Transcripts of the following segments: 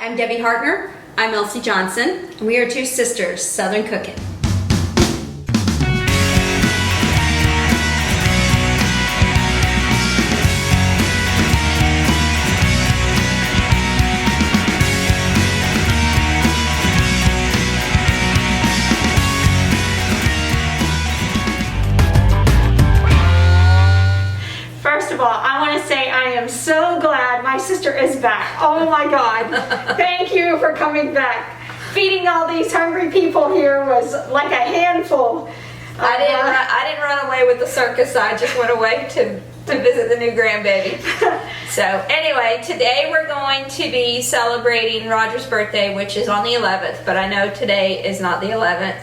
I'm Debbie Hartner. I'm Elsie Johnson. And we are two sisters, Southern Cooking. First of all, I want to say I am so glad my sister is back. Oh my God. Thank you for coming back. Feeding all these hungry people here was like a handful. I didn't run away with the circus. I just went away to visit the new grandbaby. So anyway, today we're going to be celebrating Roger's birthday, which is on the 11th, but I know today is not the 11th.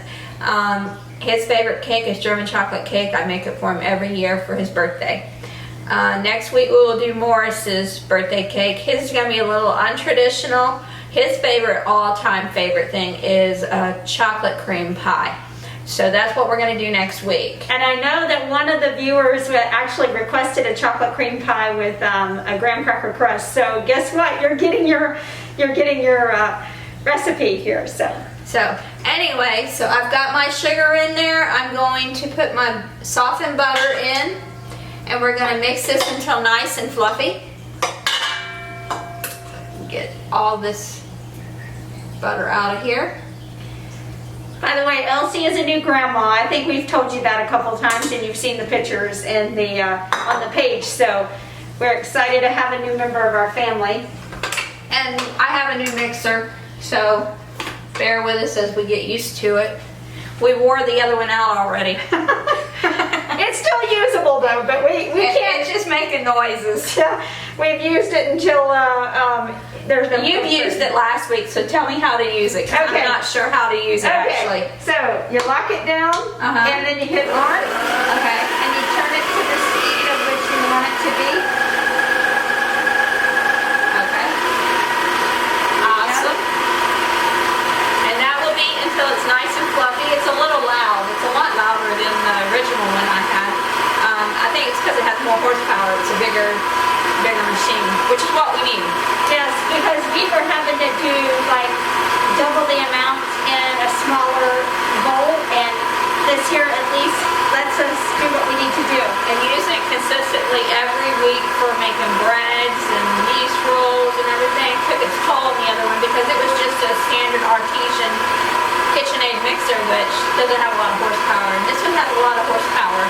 His favorite cake is German chocolate cake. I make it for him every year for his birthday. Next week we will do Morris's birthday cake. His is going to be a little untraditional. His favorite, all-time favorite thing is a chocolate cream pie. So that's what we're going to do next week. And I know that one of the viewers actually requested a chocolate cream pie with a graham cracker crust. So guess what? You're getting your recipe here. So anyway, so I've got my sugar in there. I'm going to put my softened butter in. And we're going to mix this until nice and fluffy. Get all this butter out of here. By the way, Elsie is a new grandma. I think we've told you that a couple times, and you've seen the pictures in the on the page. So we're excited to have a new member of our family. And I have a new mixer, so bear with us as we get used to it. We wore the other one out already. It's still usable though, but we can't. It's just making noises. Yeah, we've used it until there's no. You've used it last week, so tell me how to use it. 'Cause Okay. I'm not sure how to use it actually. So you lock it down, and then you hit on. Okay. And you turn it to the speed of which you want it to be. Okay. Awesome. And that will be until it's nice and fluffy. It's a little loud. It's a lot louder than the original one I had. I think it's because it has more horsepower. It's a bigger machine, which is what we need. Yes, because we were having to do like double the amount in a smaller bowl, and this here at least lets us do what we need to do. And using it consistently every week for making breads and yeast rolls and everything took its toll on the other one because it was just a standard artesian KitchenAid mixer, which doesn't have a lot of horsepower. And this one has a lot of horsepower,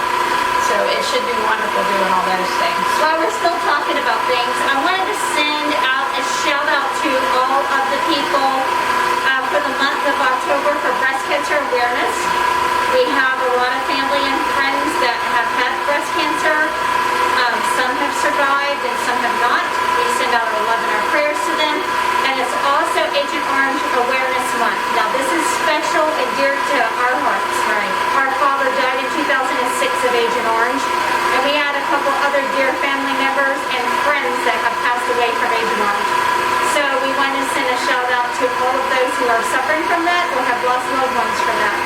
so it should be wonderful doing all those things. While we're still talking about things, I wanted to send out a shout out to all of the people for the month of October for breast cancer awareness. We have a lot of family and friends that have had breast cancer. Some have survived and some have not. We send out our love and our prayers to them. And it's also Agent Orange Awareness Month. Now this is special and dear to our hearts. Right. Our father died in 2006 of Agent Orange. And we had a couple other dear family members and friends that have passed away from Agent Orange. So we want to send a shout out to all of those who are suffering from that or have lost loved ones from that.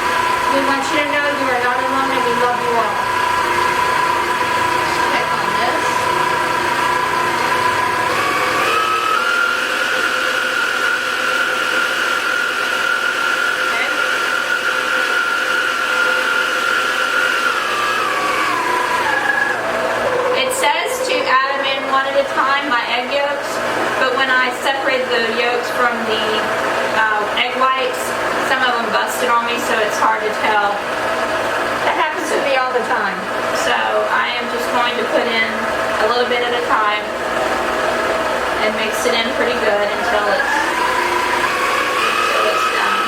We want you to know you are not alone and we love you all. Check on this. It says to add them in one at a time, my egg yolks, but when I separate the yolks from the egg whites, some of them busted on me, so it's hard to tell. That happens to me all the time. So I am just going to put in a little bit at a time and mix it in pretty good until it's done.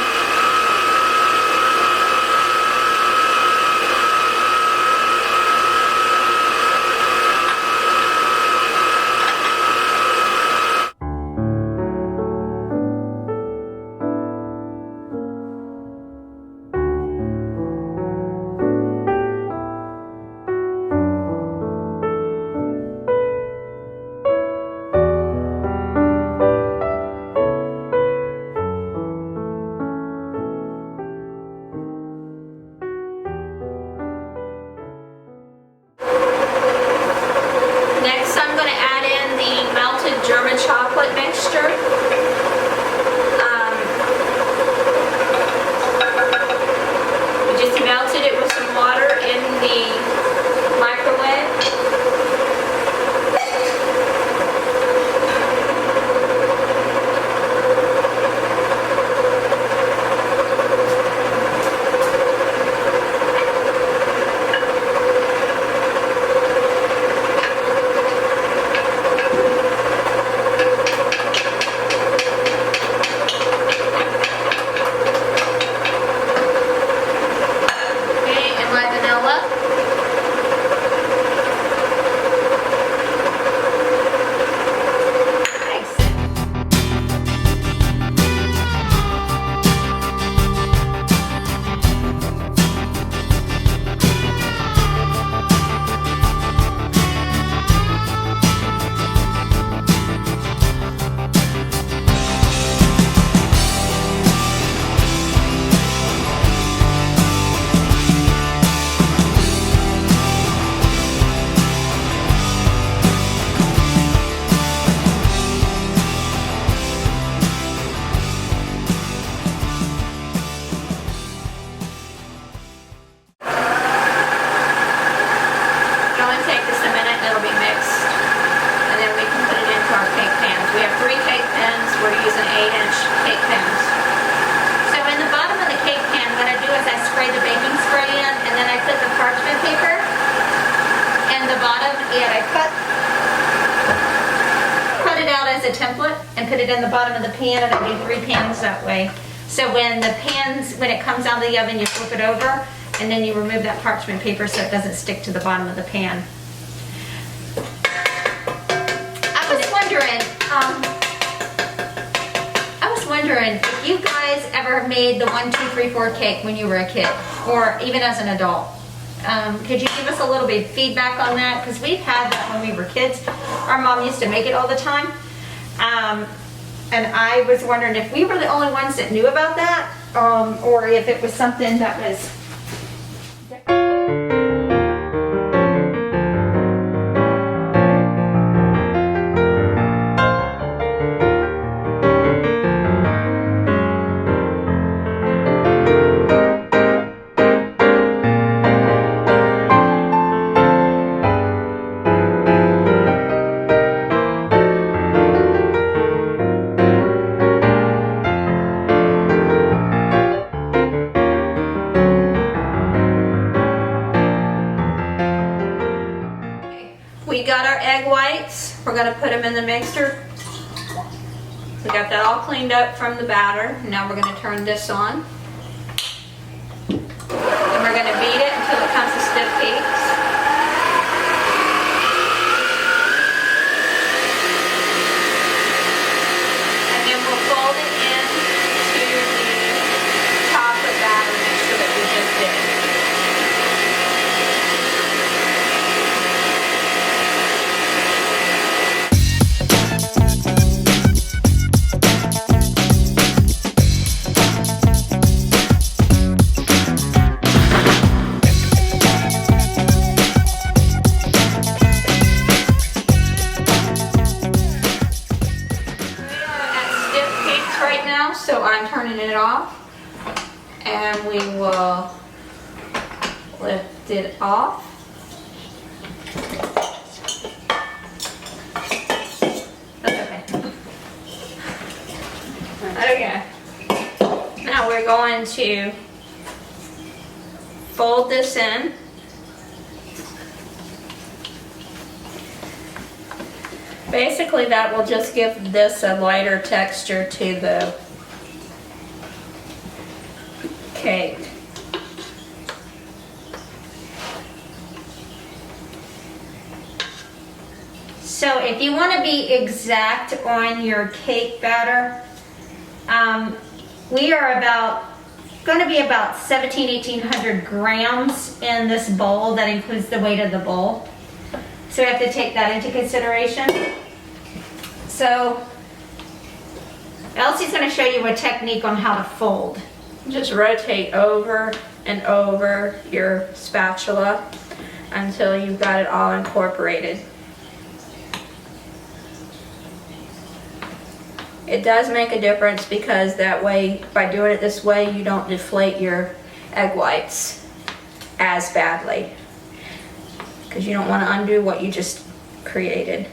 1/8" cake pans. So in the bottom of the cake pan, what I do is I spray the baking spray in, and then I put the parchment paper in the bottom, and I cut it out as a template and put it in the bottom of the pan, and I do 3 pans that way. So when it comes out of the oven, you flip it over, and then you remove that parchment paper so it doesn't stick to the bottom of the pan. I was wondering if you guys ever made the 1, 2, 3, 4 cake when you were a kid, or even as an adult. Could you give us a little bit of feedback on that? Because we've had that when we were kids. Our mom used to make it all the time. And I was wondering if we were the only ones that knew about that, or if it was something that was... We got our egg whites. We're going to put them in the mixer. We got that all cleaned up from the batter. Now we're going to turn this on. And we're going to beat it until it comes to stiff cakes. And then we'll fold it into the top of batter mixture that we just did. So I'm turning it off, and we will lift it off. That's okay. Okay. Now we're going to fold this in. Basically, that will just give this a lighter texture to the cake. So if you want to be exact on your cake batter, we are going to be about 1,800 grams in this bowl. That includes the weight of the bowl. So we have to take that into consideration. So Elsie's going to show you a technique on how to fold. Just rotate over and over your spatula until you've got it all incorporated. It does make a difference because that way, by doing it this way, you don't deflate your egg whites as badly, because you don't want to undo what you just created.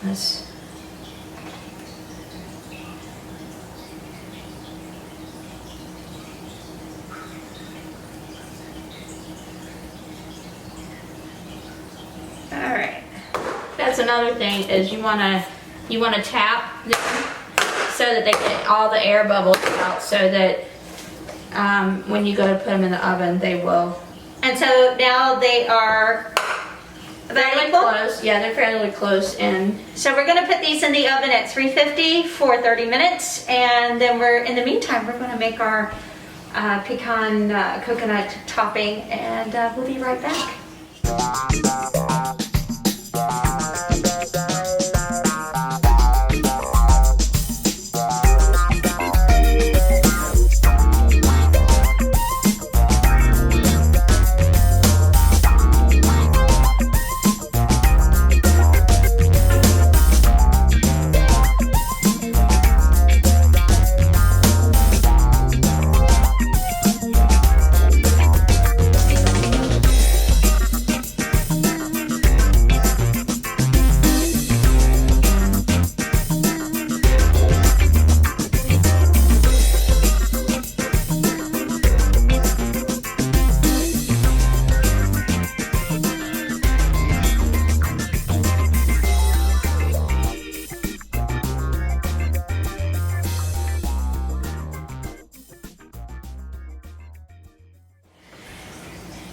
Let's. All right. That's another thing is you wanna tap them so that they get all the air bubbles out, so that when you go to put them in the oven, they will. And so now they are Fairly close. Yeah, they're fairly close. And so we're going to put these in the oven at 350 for 30 minutes, and then in the meantime, we're going to make our pecan coconut topping, and we'll be right back.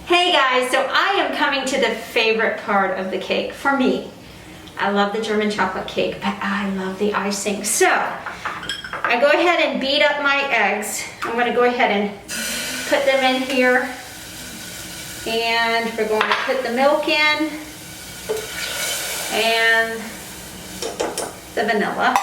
Hey guys, so I am coming to the favorite part of the cake for me. I love the German chocolate cake, but I love the icing. So I go ahead and beat up my eggs. I'm going to go ahead and put them in here, and we're going to put the milk in and the vanilla.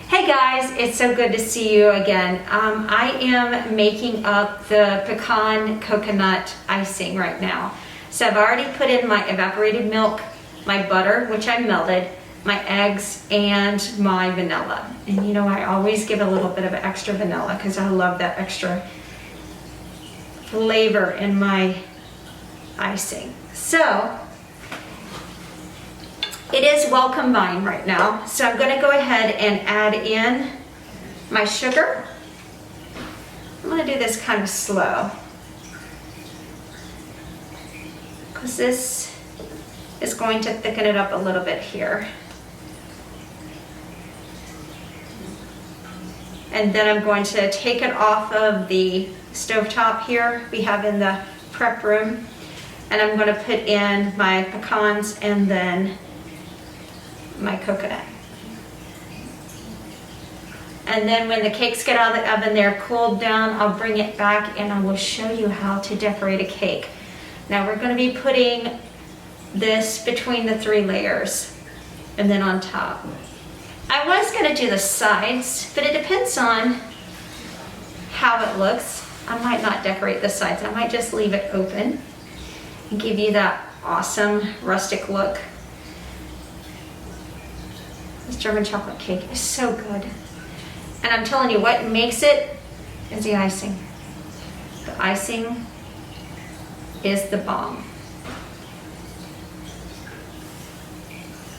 Hey guys, it's so good to see you again. I am making up the pecan coconut icing right now. So I've already put in my evaporated milk, my butter, which I melted, my eggs, and my vanilla. And you know, I always give a little bit of extra vanilla because I love that extra flavor in my icing. So it is well combined right now. So I'm going to go ahead and add in my sugar. I'm going to do this kind of slow, because this is going to thicken it up a little bit here. And then I'm going to take it off of the stovetop here we have in the prep room, and I'm going to put in my pecans and then my coconut. And then when the cakes get out of the oven, they're cooled down, I'll bring it back and I will show you how to decorate a cake. Now we're going to be putting this between the 3 layers and then on top. I was going to do the sides, but it depends on how it looks. I might not decorate the sides. I might just leave it open and give you that awesome rustic look. This German chocolate cake is so good. And I'm telling you, what makes it is the icing. The icing is the bomb.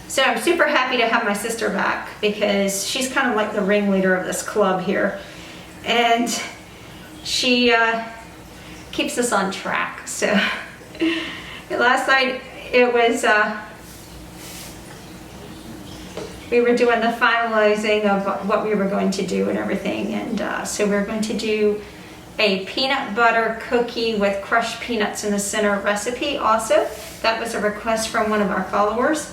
So I'm super happy to have my sister back, because she's kind of like the ringleader of this club here. And she keeps us on track. So last night it was, we were doing the finalizing of what we were going to do and everything. And so we're going to do a peanut butter cookie with crushed peanuts in the center recipe also. That was a request from one of our followers.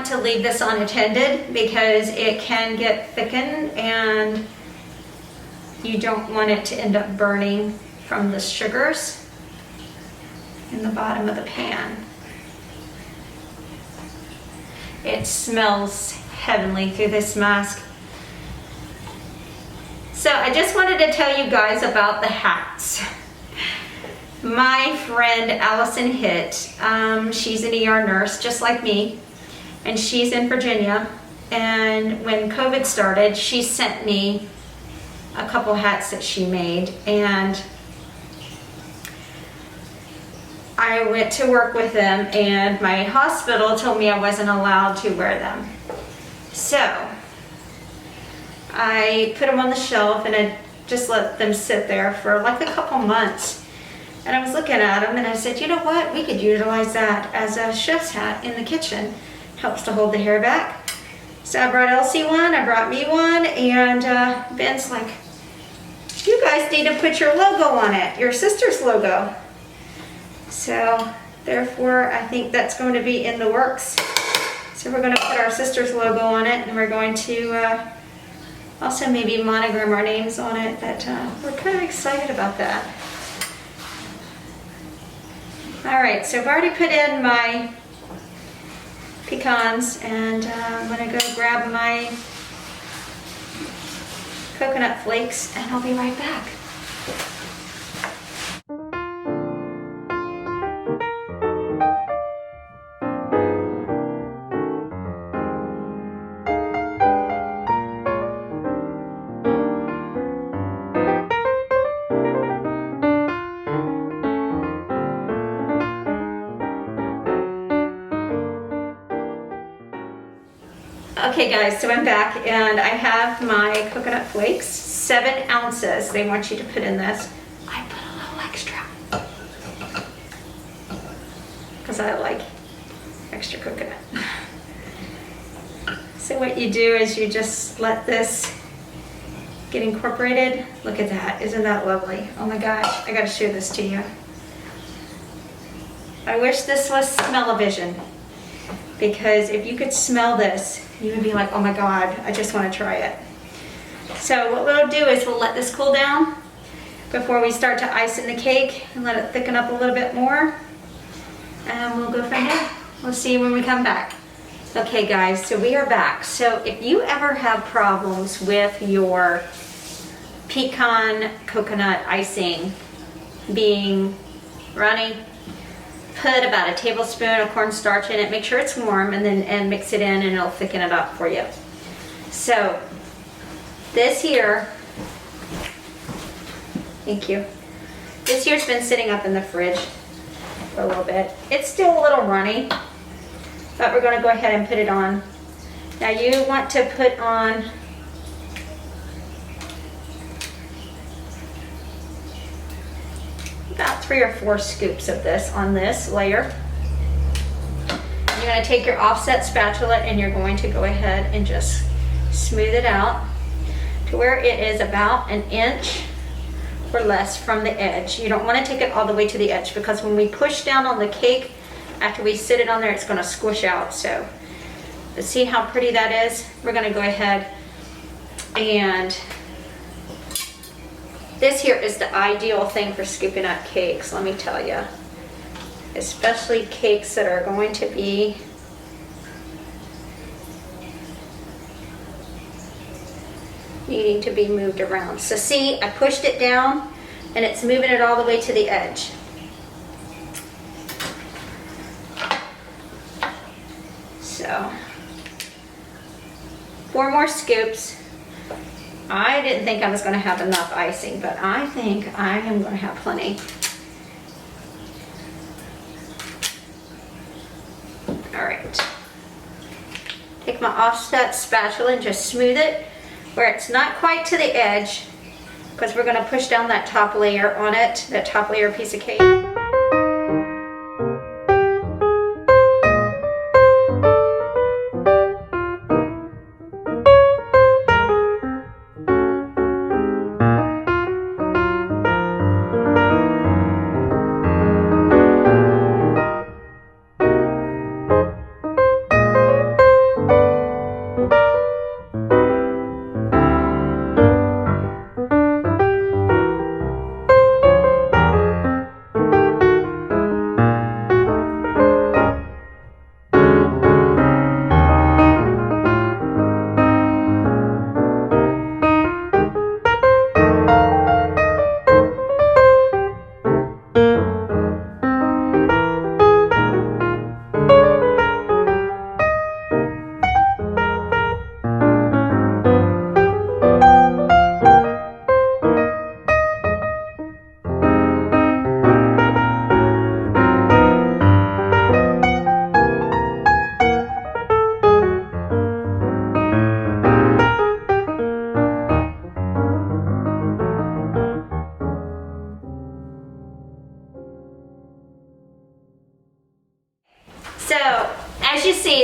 To leave this unattended, because it can get thickened and you don't want it to end up burning from the sugars in the bottom of the pan. It smells heavenly through this mask. So I just wanted to tell you guys about the hats. My friend Allison Hitt, she's an ER nurse just like me, and she's in Virginia. And when COVID started, she sent me a couple hats that she made, and I went to work with them, and my hospital told me I wasn't allowed to wear them. So I put them on the shelf and I just let them sit there for like a couple months. And I was looking at them and I said, you know what? We could utilize that as a chef's hat in the kitchen. Helps to hold the hair back. So I brought Elsie one, I brought me one, and Ben's like, you guys need to put your logo on it, your sister's logo. So therefore, I think that's going to be in the works. So we're going to put our sister's logo on it, and we're going to also maybe monogram our names on it. But we're kind of excited about that. All right, so I've already put in my pecans, and I'm going to go grab my coconut flakes, and I'll be right back. Okay guys, so I'm back and I have my coconut flakes, 7 ounces. They want you to put in this. I put a little extra because I like extra coconut. So what you do is you just let this get incorporated. Look at that, isn't that lovely? Oh my gosh, I gotta show this to you. I wish this was smell-o-vision, because if you could smell this, you would be like, oh my God, I just want to try it. So what we'll do is we'll let this cool down before we start to ice in the cake and let it thicken up a little bit more. And we'll go from there. We'll see you when we come back. Okay guys, so we are back. So if you ever have problems with your pecan coconut icing being runny, put about a tablespoon of cornstarch in it. Make sure it's warm, and mix it in, and it'll thicken it up for you. So this here, thank you. This here's been sitting up in the fridge for a little bit. It's still a little runny, but we're going to go ahead and put it on. Now you want to put on about 3 or 4 scoops of this on this layer. You're going to take your offset spatula and you're going to go ahead and just smooth it out to where it is about 1 inch or less from the edge. You don't want to take it all the way to the edge, because when we push down on the cake, after we sit it on there, it's going to squish out. So see how pretty that is? We're going to go ahead and this here is the ideal thing for scooping up cakes, let me tell you. Especially cakes that are going to be needing to be moved around. So see, I pushed it down and it's moving it all the way to the edge. So 4 more scoops. I didn't think I was going to have enough icing, but I think I am going to have plenty. All right. Take my offset spatula and just smooth it where it's not quite to the edge, because we're going to push down that top layer on it, that top layer piece of cake.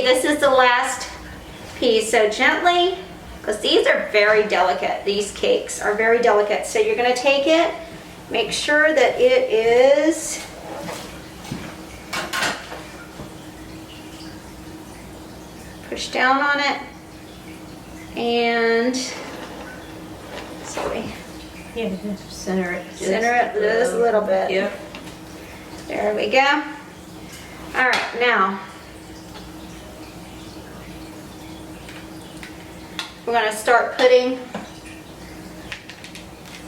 Okay, this is the last piece. So gently, because these are very delicate. These cakes are very delicate. So you're going to take it, make sure that it is push down on it, and sorry, Yeah, center it. center it just a little bit. Yep. There we go. All right, now we're going to start putting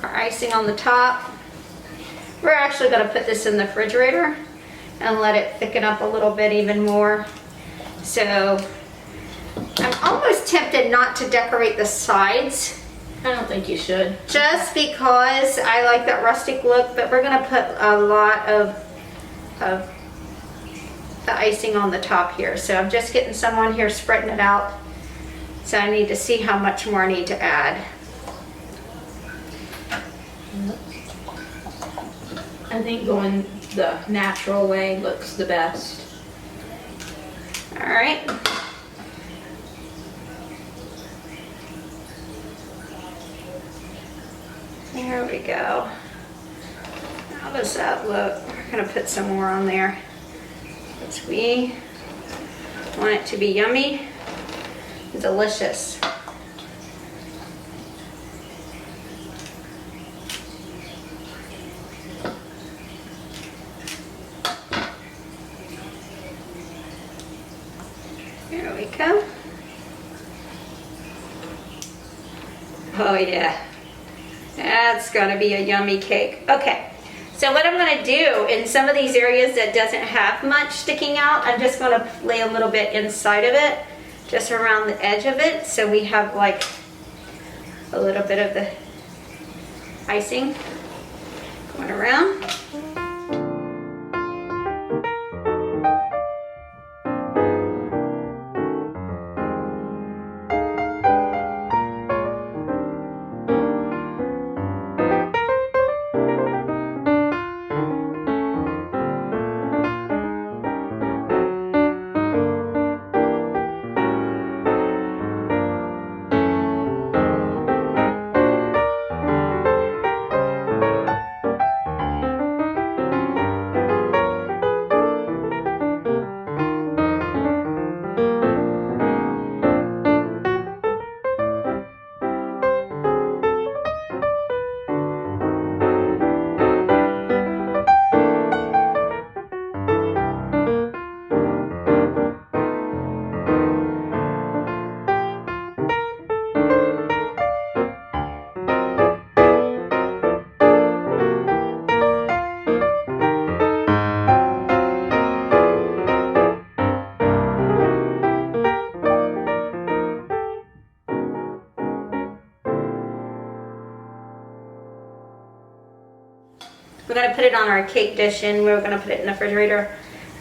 our icing on the top. We're actually going to put this in the refrigerator and let it thicken up a little bit even more. So I'm almost tempted not to decorate the sides, I don't think you should. just because I like that rustic look, but we're gonna put a lot of the icing on the top here. So I'm just getting some on here, spreading it out. So I need to see how much more I need to add. I think going the natural way looks the best. All right. There we go. How does that look? We're gonna put some more on there, because we want it to be yummy and delicious. There we go. Oh yeah. That's gonna be a yummy cake. Okay, so what I'm gonna do in some of these areas that doesn't have much sticking out, I'm just gonna lay a little bit inside of it, just around the edge of it, so we have like a little bit of the icing going around. We're gonna put it on our cake dish and we're gonna put it in the refrigerator,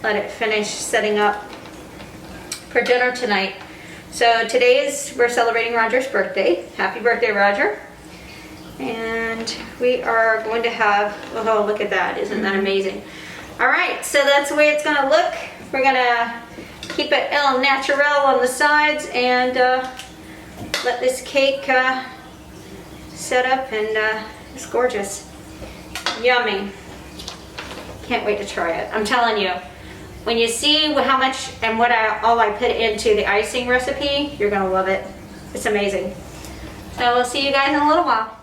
let it finish setting up for dinner tonight. So we're celebrating Roger's birthday. Happy birthday, Roger. And we are going to have, oh, look at that, isn't that amazing? All right, so that's the way it's gonna look. We're gonna keep it el natural on the sides and let this cake set up, and it's gorgeous. Yummy. Can't wait to try it. I'm telling you, when you see how much and all I put into the icing recipe, you're gonna love it. It's amazing. So we'll see you guys in a little while.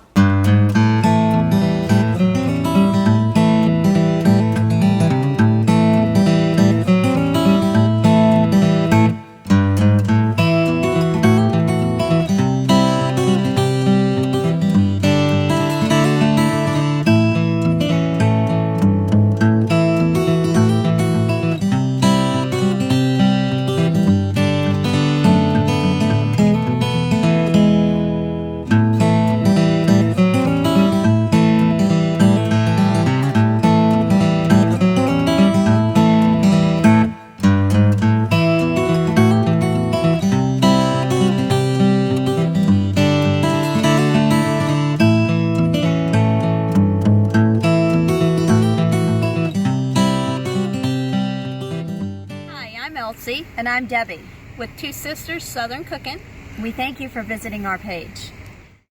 And I'm Debbie. with two sisters Southern Cooking. We thank you for visiting our page.